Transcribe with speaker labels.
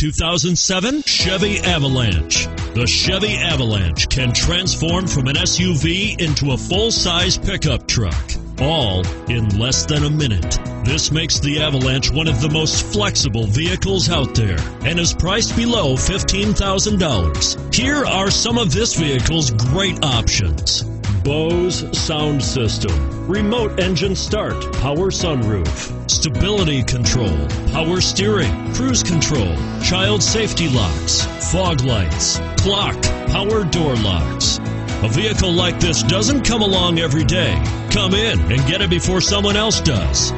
Speaker 1: 2007 Chevy Avalanche. The Chevy Avalanche can transform from an SUV into a full-size pickup truck, all in less than a minute. This makes the Avalanche one of the most flexible vehicles out there and is priced below $15,000. Here are some of this vehicle's great options: Bose sound system, remote engine start, power sunroof, stability control, power steering, cruise control, child safety locks, fog lights, clock, power door locks. A vehicle like this doesn't come along every day. Come in and get it before someone else does.